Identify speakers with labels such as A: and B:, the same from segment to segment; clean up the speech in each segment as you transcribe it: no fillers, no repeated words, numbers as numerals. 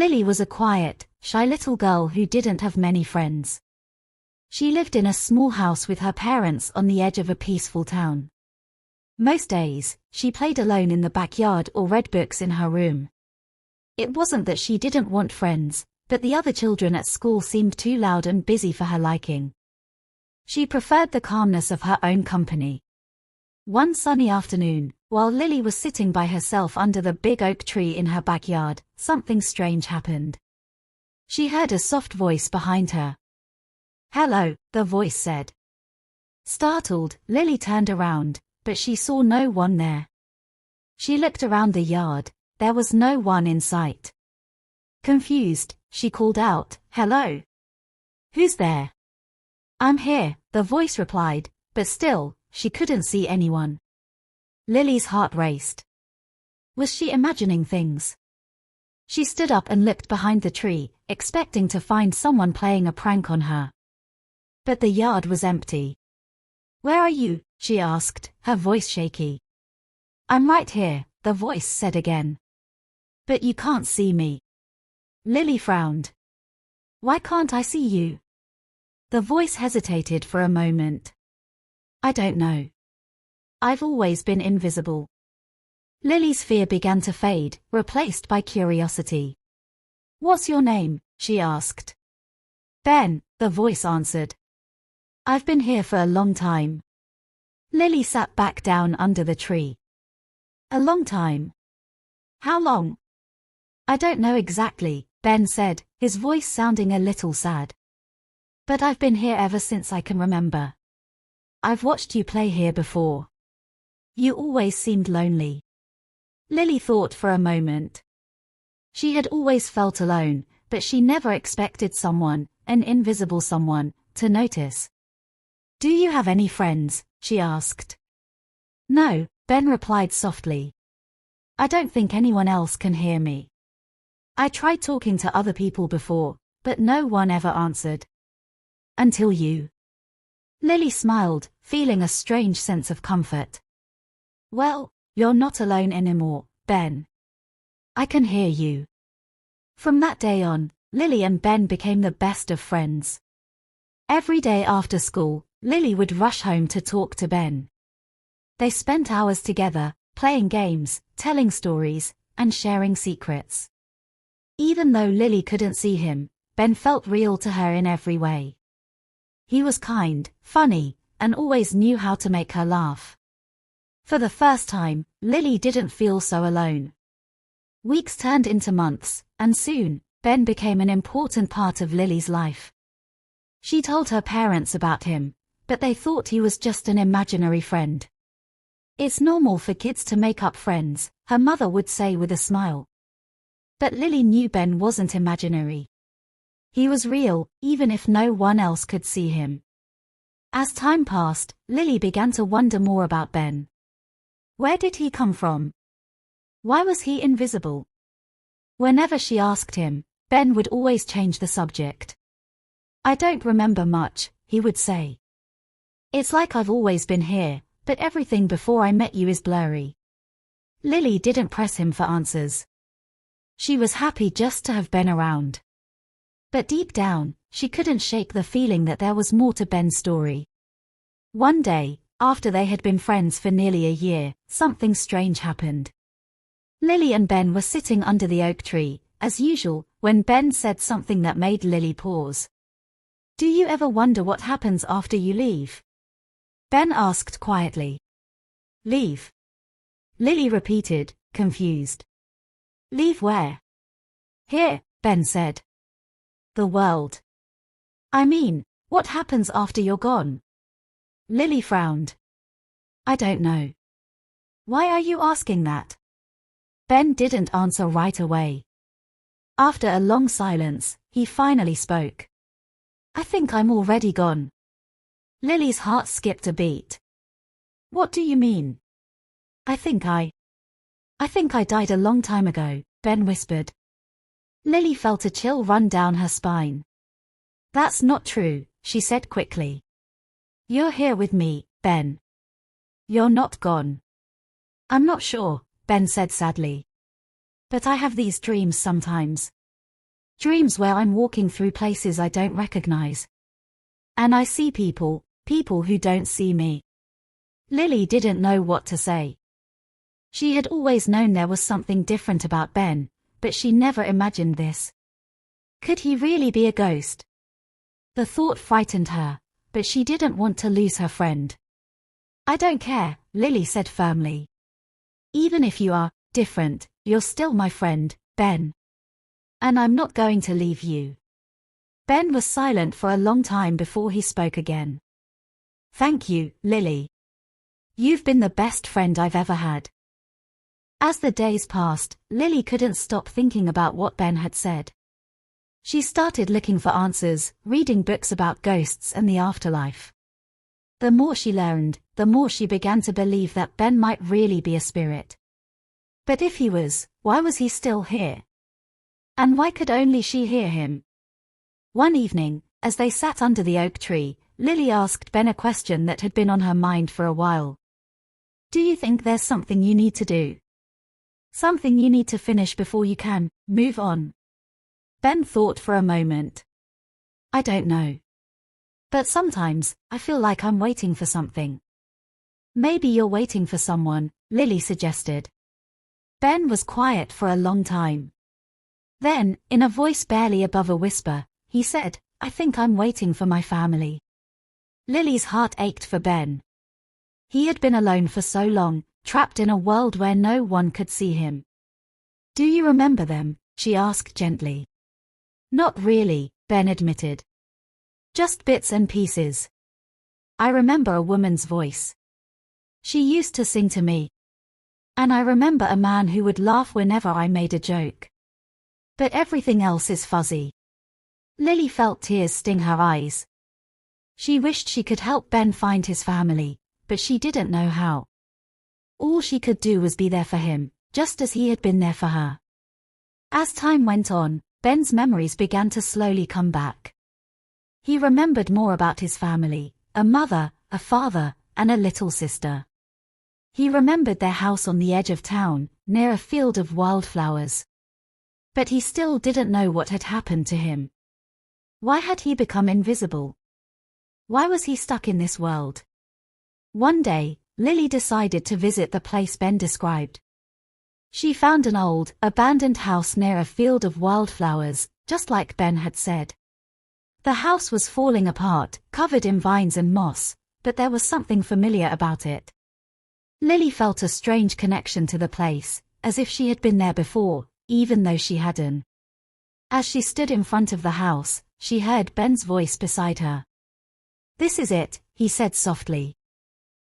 A: Lily was a quiet, shy little girl who didn't have many friends. She lived in a small house with her parents on the edge of a peaceful town. Most days, she played alone in the backyard or read books in her room. It wasn't that she didn't want friends, but the other children at school seemed too loud and busy for her liking. She preferred the calmness of her own company. One sunny afternoon, while Lily was sitting by herself under the big oak tree in her backyard, something strange happened. She heard a soft voice behind her. "Hello," the voice said. Startled, Lily turned around, but she saw no one there. She looked around the yard. There was no one in sight. Confused, she called out, "Hello? Who's there?" "I'm here," the voice replied, but still, she couldn't see anyone. Lily's heart raced. Was she imagining things? She stood up and looked behind the tree, expecting to find someone playing a prank on her. But the yard was empty. "Where are you?" she asked, her voice shaky. "I'm right here," the voice said again. "But you can't see me." Lily frowned. "Why can't I see you?" The voice hesitated for a moment. "I don't know. I've always been invisible." Lily's fear began to fade, replaced by curiosity. "What's your name?" she asked. "Ben," the voice answered. "I've been here for a long time." Lily sat back down under the tree. "A long time? How long?" "I don't know exactly," Ben said, his voice sounding a little sad. "But I've been here ever since I can remember. I've watched you play here before. You always seemed lonely." Lily thought for a moment. She had always felt alone, but she never expected someone, an invisible someone, to notice. "Do you have any friends?" she asked. "No," Ben replied softly. "I don't think anyone else can hear me. I tried talking to other people before, but no one ever answered. Until you." Lily smiled, feeling a strange sense of comfort. "Well, you're not alone anymore, Ben. I can hear you." From that day on, Lily and Ben became the best of friends. Every day after school, Lily would rush home to talk to Ben. They spent hours together, playing games, telling stories, and sharing secrets. Even though Lily couldn't see him, Ben felt real to her in every way. He was kind, funny, and always knew how to make her laugh. For the first time, Lily didn't feel so alone. Weeks turned into months, and soon, Ben became an important part of Lily's life. She told her parents about him, but they thought he was just an imaginary friend. "It's normal for kids to make up friends," her mother would say with a smile. But Lily knew Ben wasn't imaginary. He was real, even if no one else could see him. As time passed, Lily began to wonder more about Ben. Where did he come from? Why was he invisible? Whenever she asked him, Ben would always change the subject. "I don't remember much," he would say. "It's like I've always been here, but everything before I met you is blurry." Lily didn't press him for answers. She was happy just to have Ben around. But deep down, she couldn't shake the feeling that there was more to Ben's story. One day, after they had been friends for nearly a year, something strange happened. Lily and Ben were sitting under the oak tree, as usual, when Ben said something that made Lily pause. "Do you ever wonder what happens after you leave?" Ben asked quietly. "Leave?" Lily repeated, confused. "Leave where?" "Here," Ben said. "The world." "I mean, what happens after you're gone?" Lily frowned. "I don't know." "Why are you asking that?" Ben didn't answer right away. After a long silence, he finally spoke. "I think I'm already gone." Lily's heart skipped a beat. "What do you mean?" I think I died a long time ago," Ben whispered. Lily felt a chill run down her spine. "That's not true," she said quickly. "You're here with me, Ben. You're not gone." "I'm not sure," Ben said sadly. "But I have these dreams sometimes. Dreams where I'm walking through places I don't recognize. And I see people who don't see me. Lily didn't know what to say. She had always known there was something different about Ben, but she never imagined this. Could he really be a ghost? The thought frightened her, but she didn't want to lose her friend. I don't care, Lily said firmly. Even if you are different, you're still my friend, Ben. And I'm not going to leave you. Ben was silent for a long time before he spoke again. Thank you, Lily. You've been the best friend I've ever had. As the days passed, Lily couldn't stop thinking about what Ben had said. She started looking for answers, reading books about ghosts and the afterlife. The more she learned, the more she began to believe that Ben might really be a spirit. But if he was, why was he still here? And why could only she hear him? One evening, as they sat under the oak tree, Lily asked Ben a question that had been on her mind for a while. Do you think there's something you need to do? Something you need to finish before you can move on? Ben thought for a moment. I don't know. But sometimes, I feel like I'm waiting for something. Maybe you're waiting for someone, Lily suggested. Ben was quiet for a long time. Then, in a voice barely above a whisper, he said, I think I'm waiting for my family. Lily's heart ached for Ben. He had been alone for so long, trapped in a world where no one could see him. Do you remember them? She asked gently. Not really, Ben admitted. Just bits and pieces. I remember a woman's voice. She used to sing to me. And I remember a man who would laugh whenever I made a joke. But everything else is fuzzy. Lily felt tears sting her eyes. She wished she could help Ben find his family, but she didn't know how. All she could do was be there for him, just as he had been there for her. As time went on, Ben's memories began to slowly come back. He remembered more about his family, a mother, a father, and a little sister. He remembered their house on the edge of town, near a field of wildflowers. But he still didn't know what had happened to him. Why had he become invisible? Why was he stuck in this world? One day, Lily decided to visit the place Ben described. She found an old, abandoned house near a field of wildflowers, just like Ben had said. The house was falling apart, covered in vines and moss, but there was something familiar about it. Lily felt a strange connection to the place, as if she had been there before, even though she hadn't. As she stood in front of the house, she heard Ben's voice beside her. This is it, he said softly.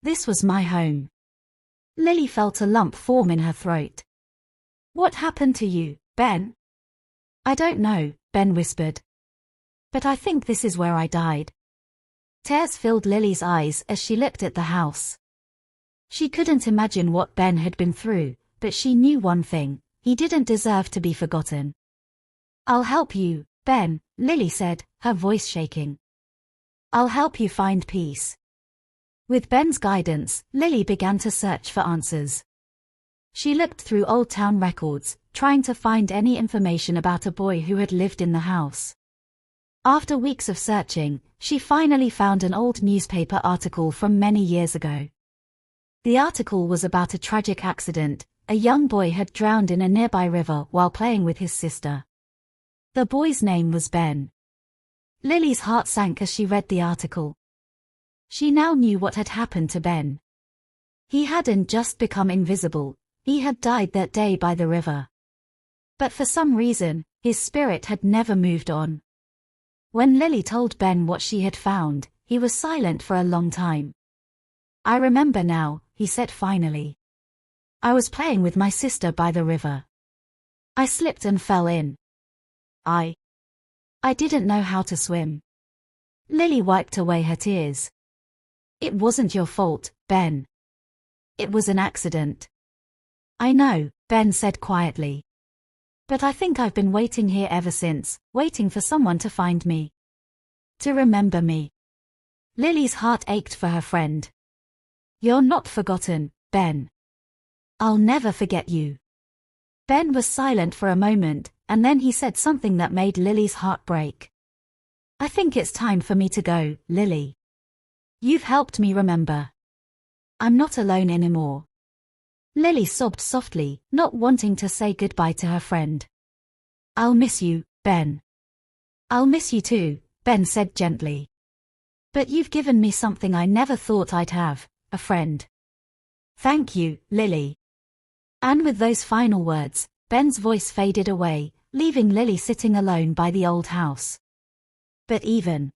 A: This was my home. Lily felt a lump form in her throat. What happened to you, Ben? I don't know, Ben whispered. But I think this is where I died. Tears filled Lily's eyes as she looked at the house. She couldn't imagine what Ben had been through, but she knew one thing, he didn't deserve to be forgotten. I'll help you, Ben, Lily said, her voice shaking. I'll help you find peace. With Ben's guidance, Lily began to search for answers. She looked through old town records, trying to find any information about a boy who had lived in the house. After weeks of searching, she finally found an old newspaper article from many years ago. The article was about a tragic accident. A young boy had drowned in a nearby river while playing with his sister. The boy's name was Ben. Lily's heart sank as she read the article. She now knew what had happened to Ben. He hadn't just become invisible, he had died that day by the river. But for some reason, his spirit had never moved on. When Lily told Ben what she had found, he was silent for a long time. I remember now, he said finally. I was playing with my sister by the river. I slipped and fell in. I didn't know how to swim. Lily wiped away her tears. It wasn't your fault, Ben. It was an accident. I know, Ben said quietly. But I think I've been waiting here ever since, waiting for someone to find me. To remember me. Lily's heart ached for her friend. You're not forgotten, Ben. I'll never forget you. Ben was silent for a moment, and then he said something that made Lily's heart break. "I think it's time for me to go, Lily. You've helped me remember. I'm not alone anymore." Lily sobbed softly, not wanting to say goodbye to her friend. "I'll miss you, Ben." "I'll miss you too," Ben said gently. "But you've given me something I never thought I'd have, a friend." "Thank you, Lily." And with those final words, Ben's voice faded away, leaving Lily sitting alone by the old house. But even